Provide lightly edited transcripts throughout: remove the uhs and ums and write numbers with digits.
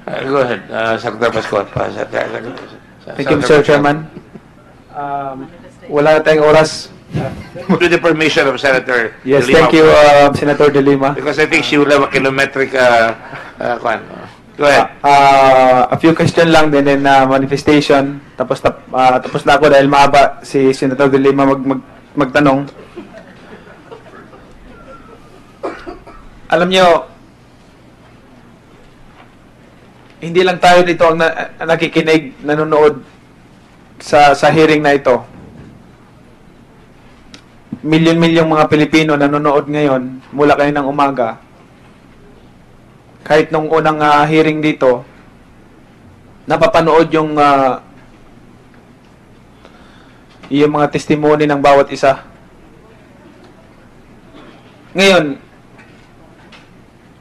Go ahead, Secretary Pascual. Thank you, Mr. Chairman. Wala na tayong oras. With the permission of Senator Yes, De Lima. thank you, Senator De Lima. Because I think she will have a kilometric, kwan. Go ahead. A few question lang din in manifestation. Tapos na ako dahil mahaba si Senator De Lima magtanong. Alam nyo, hindi lang tayo dito ang nakikinig, nanonood sa hearing na ito. Milyon-milyong mga Pilipino nanonood ngayon mula kayo ng umaga. Kahit nung unang hearing dito, napapanood yung mga testimony ng bawat isa. Ngayon,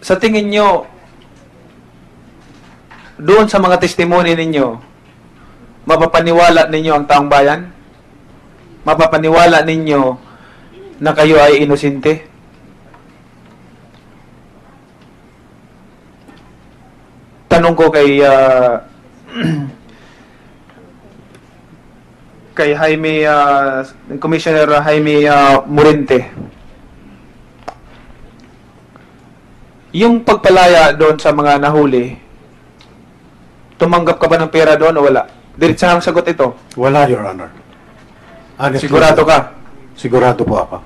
sa tingin nyo, doon sa mga testimony ninyo, mapapaniwala ninyo ang taong bayan? Mapapaniwala ninyo na kayo ay inosente? Tanong ko kay kay Jaime, Commissioner Jaime Morente. Yung pagpalaya doon sa mga nahuli, tumanggap ka ba ng pera doon o wala? Diretsahang sagot ito. Wala, Your Honor. Honestly, Sigurado ka? Sigurado po ako.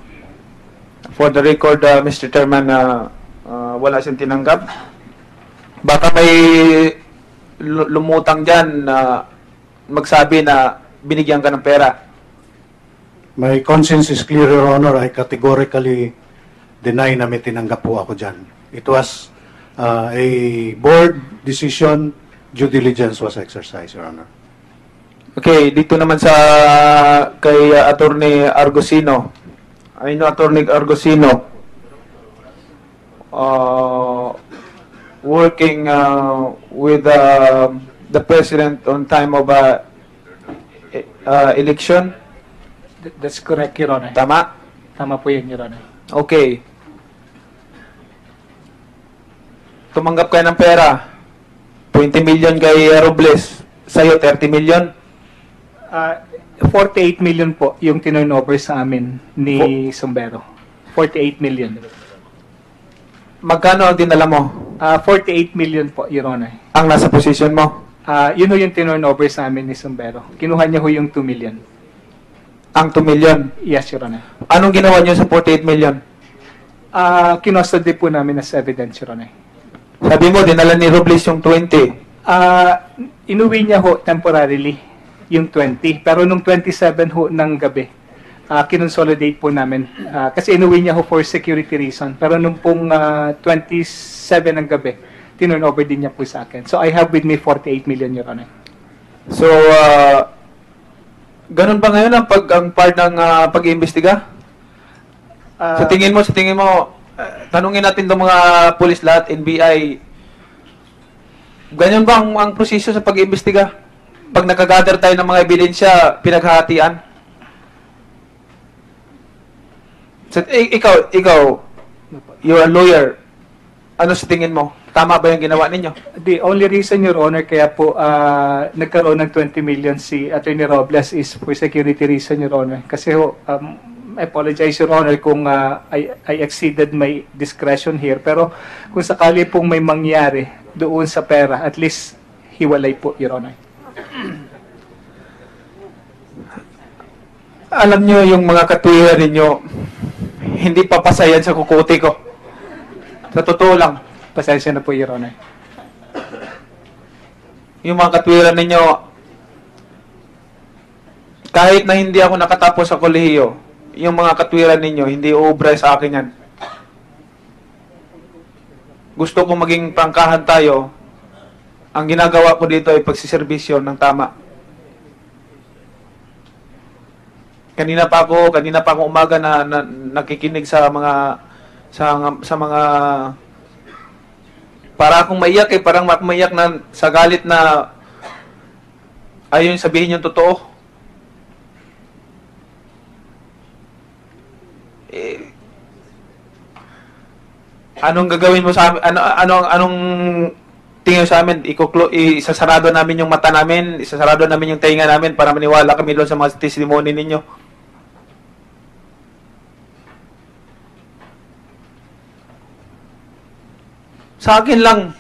For the record, Mr. Chairman, wala siyang tinanggap. Baka may lumutang dyan na magsabi na binigyan ka ng pera. My conscience is clear, Your Honor. I categorically deny na may tinanggap po ako dyan. It was a board decision. Due diligence was exercised, Your Honor. Okay, dito naman sa kay Attorney Argosino. I know Attorney Argosino working with the President on time of election. That's correct, Your Honor. Tama? Tama po yun, Your Honor. Okay. Tumanggap kayo ng pera. 20 million kay Robles. Sa'yo, 30 million. 48 million po yung tinurnover sa amin ni Sombero. 48 million. Magkano ang dinala mo? 48 million po, Your Honor. Ang nasa position mo? Yun ho yung tinurnover sa amin ni Sombero. Kinuha niya ho yung 2 million. Ang 2 million? Yes, Your Honor. Anong ginawa niyo sa 48 million? Kinustody po namin as evidence, Your Honor. Sabi mo, dinala ni Robles yung 20. Inuwi niya ho temporarily yung 20. Pero nung 27 ho ng gabi, kinonsolidate po namin. Kasi inuwi niya ho for security reason. Pero nung pong 27 ng gabi, tinurn over din niya po sa akin. So I have with me 48 million, Your Honor. So, ganun ba ngayon ang part ng pag-iimbestiga? Sa tingin mo, tanungin natin itong mga pulis lahat, NBI, ganyan ba ang proseso sa pag-iimbestiga? Pag nakagather tayo ng mga ebidensya, pinaghahatian? So, ikaw, you're a lawyer. Ano sa tingin mo? Tama ba yung ginawa ninyo? The only reason, Your Honor, kaya po nagkaroon ng 20 million si Attorney Robles is for security reason, Your Honor. Kasi I apologize, Your Honor, kung I exceeded my discretion here. Pero kung sakali pong may mangyari doon sa pera, at least hiwalay po, Your Honor. Alam nyo, yung mga katwiran ninyo, hindi papasayan sa kukuti ko. Sa totoo lang. Pasensya na po, Your Honor. Yung mga katwiran ninyo, kahit na hindi ako nakatapos sa kolehiyo, yung mga katwiran ninyo, hindi uubra sa akin yan. Gusto kong maging prangkahan tayo. Ang ginagawa ko dito ay pagsiservisyo ng tama. Kanina pa ako umaga na nakikinig sa mga para akong maiyak parang maiyak na sa galit na ayun sabihin yung totoo. Anong gagawin mo sa amin? Anong tingin sa amin, isasarado namin yung mata namin, isasarado namin yung tainga namin para maniwala kami doon sa mga testimony ninyo. Sa akin lang,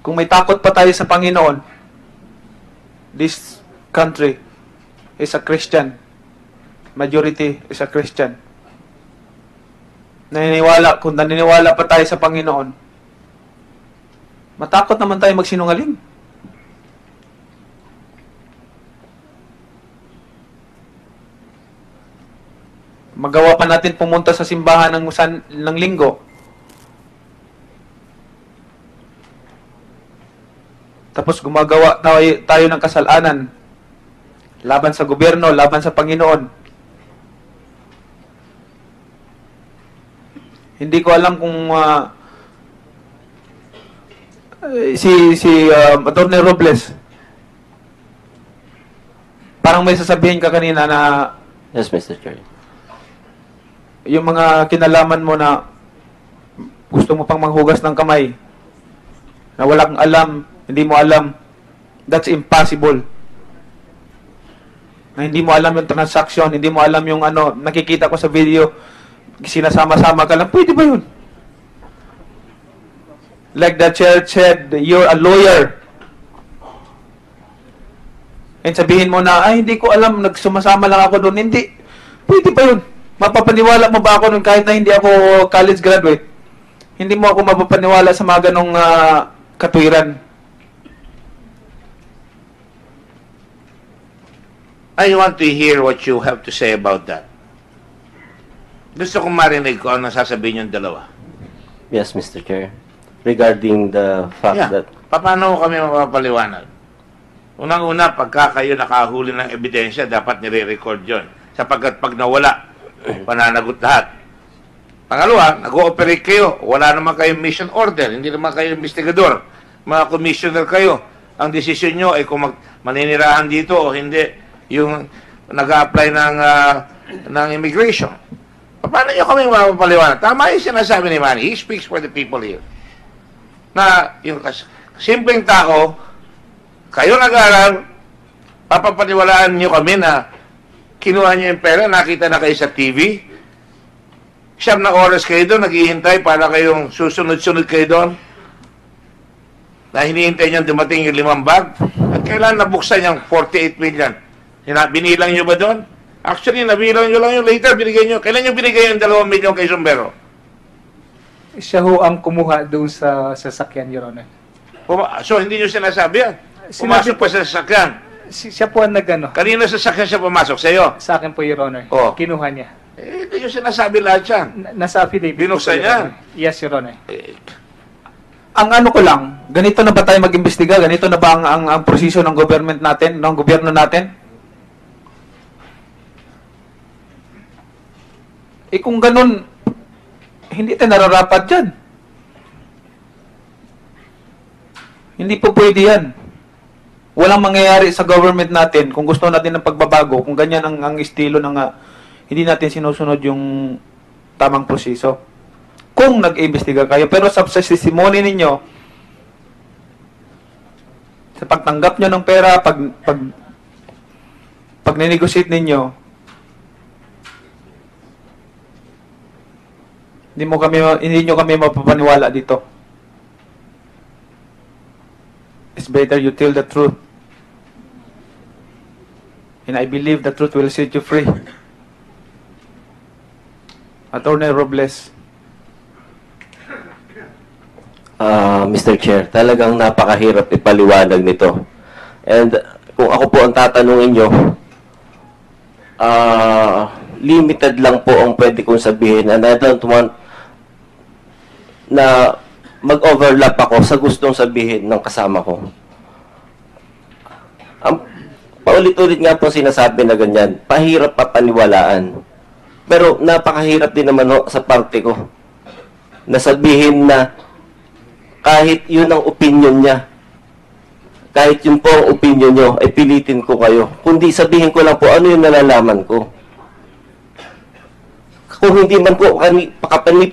kung may takot pa tayo sa Panginoon, this country is a Christian. Majority is a Christian. Kung naniniwala pa tayo sa Panginoon, matakot naman tayo magsinungaling. Magawa pa natin pumunta sa simbahan ng linggo. Tapos gumagawa tayo ng kasalanan laban sa gobyerno, laban sa Panginoon. Hindi ko alam kung si Atty. Robles, parang may sasabihin ka kanina na Yes, Mr. Chair. yung mga kinalaman mo na gusto mo pang manghugas ng kamay, na wala kang alam, hindi mo alam, that's impossible. Na hindi mo alam yung transaction, hindi mo alam yung nakikita ko sa video, sinasama-sama ka lang, pwede ba yun? Like the church said, you're a lawyer. And sabihin mo na, ay, hindi ko alam, nagsumasama lang ako doon. Hindi. Pwede ba yun? Mapapaniwala mo ba ako nun kahit na hindi ako college graduate? Hindi mo ako mapapaniwala sa mga ganong katwiran. I want to hear what you have to say about that. Gusto kong marinig ko ano sasabihin yung dalawa. Yes, Mr. Chair. Regarding the fact that... Paano kami mapapaliwanag? Unang-una, pagka kayo nakahuli ng ebidensya, dapat nire-record yun. Sapagkat pag nawala, pananagot lahat. Pangalawa, nag-ooperate kayo. Wala naman kayong mission order. Hindi naman kayo investigador. Mga commissioner kayo. Ang desisyon nyo ay kung maninirahan dito o hindi yung nag-a-apply ng immigration. Paano nyo kami mapapaliwanag? Tama yung sinasabi ni Manny. He speaks for the people here. Na yung simpleng tao, kayo nag-aaral, papapaniwalaan nyo kami na kinuha nyo yung pera, nakita na kayo sa TV, siyam na oras kayo doon, naghihintay para kayong susunod-sunod kayo doon, na hinihintay nyo dumating yung 5 bag, at kailan nabuksan yung 48 million? Binilang nyo ba doon? Actually, nabilang nyo lang yung later, binigay nyo. Kailan nyo binigay yung 2 million kay Sombero? Siya ho ang kumuha doon sa sasakyan, Your Honor. So, hindi nyo sinasabi yan? Pumasok pa sa sasakyan. Siya po ang nag-ano. Kanina sa sasakyan siya pumasok? Sa'yo? Sa akin po, Your Honor. Oh. Kinuha niya. Hindi nyo sinasabi lahat yan. Nasa affidavit. Binuksan po, Your niya? Honor. Yes, Your Honor. Ang ano ko lang, ganito na ba tayo mag-imbestiga? Ganito na ba ang proseso ng government natin, ng gobyerno natin? Kung ganun, hindi tayo nararapat dyan. Hindi po pwede yan. Walang mangyayari sa government natin kung gusto natin ng pagbabago, kung ganyan ang estilo ng hindi natin sinusunod yung tamang proseso. Kung nag-iimbestiga kayo, pero sa testimony ninyo, sa pagtanggap nyo ng pera, pag ninegotiate ninyo, hindi nyo kami mapapaniwala dito. It's better you tell the truth. And I believe the truth will set you free. Attorney Robles. Mr. Chair, talagang napakahirap ipaliwanag nito. And kung ako po ang tatanungin nyo, limited lang po ang pwede kong sabihin. And I don't want na mag-overlap ako sa gustong sabihin ng kasama ko. Paulit-ulit nga po sinasabi na ganyan, pahirap papaniwalaan. Pero napakahirap din naman sa parte ko na sabihin na kahit yun ang opinion niya, kahit yun po ang opinion nyo, ay pilitin ko kayo. Kundi sabihin ko lang po ano yung nalalaman ko. kung hindi man po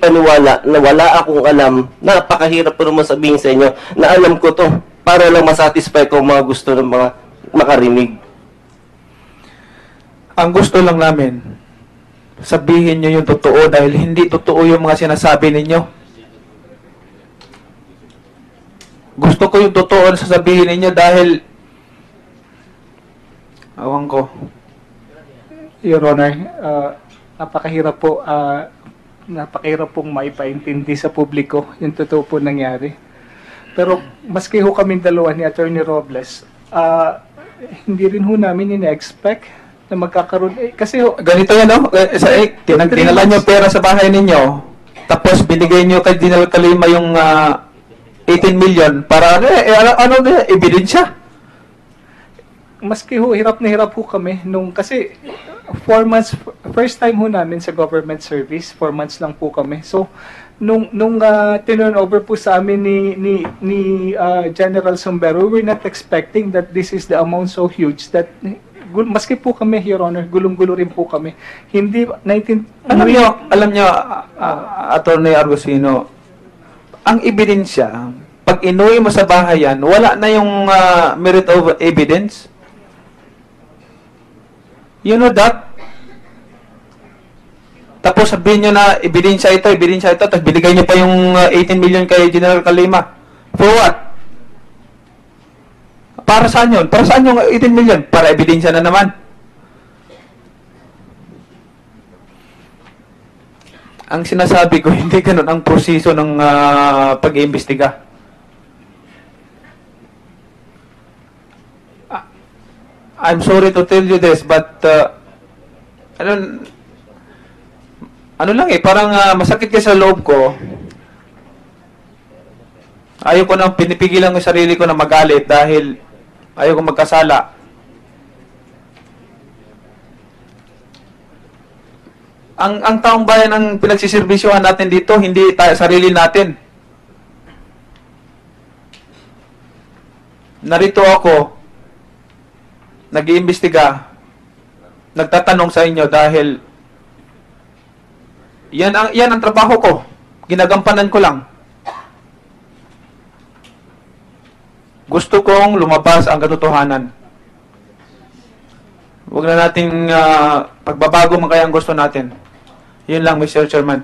paniwala na wala akong alam, napakahirap po naman sabihin sa inyo na alam ko to para lang masatisfy ko ang mga gusto ng mga makarinig. Ang gusto lang namin, sabihin nyo yung totoo dahil hindi totoo yung mga sinasabi ninyo. Gusto ko yung totoo na sasabihin ninyo dahil awan ko. Your Honor, napakahirap pong maipaintindi sa publiko yung totoo po nangyari. Pero maski ho kaming dalawa ni Attorney Robles, hindi rin ho namin ina-expect na magkakaroon. Kasi ho, Ganito yan, no? Dinala nyo pera sa bahay ninyo, tapos binigay nyo kay General Kalima yung 18 million para, ebidensya. maski ho, hirap na hirap ho kami kasi 4 months, first time ho namin sa government service, 4 months lang po kami. So, nung turn over po sa amin ni General Sombero, we were not expecting that this is the amount so huge that maski po kami, Your Honor, gulong-gulo rin po kami. Hindi, Alam nyo, Attorney Argusino, ang ebidensya, pag inuwi mo sa bahay yan, wala na yung merit of evidence. You know that? Tapos sabihin nyo na ebidensya ito, tapos binigay nyo pa yung 18 million kay General Kalima. For what? Para saan yun? Para saan yung 18 million? Para ebidensya na naman. Ang sinasabi ko, hindi ganun ang proseso ng pag-iimbestiga. I'm sorry to tell you this, but ano lang parang masakit kasi sa loob ko. Ayaw ko nang pinipigilan ko sarili ko na magalit dahil ayaw ko magkasala. Ang taong bayan ang pinagsiservisyohan natin dito, hindi sarili natin. Narito ako, nag-iimbestiga, nagtatanong sa inyo dahil yan ang trabaho ko. Ginagampanan ko lang. Gusto kong lumabas ang katotohanan. Huwag na nating pagbabago man kaya ang gusto natin. Yun lang, Mr. Chairman.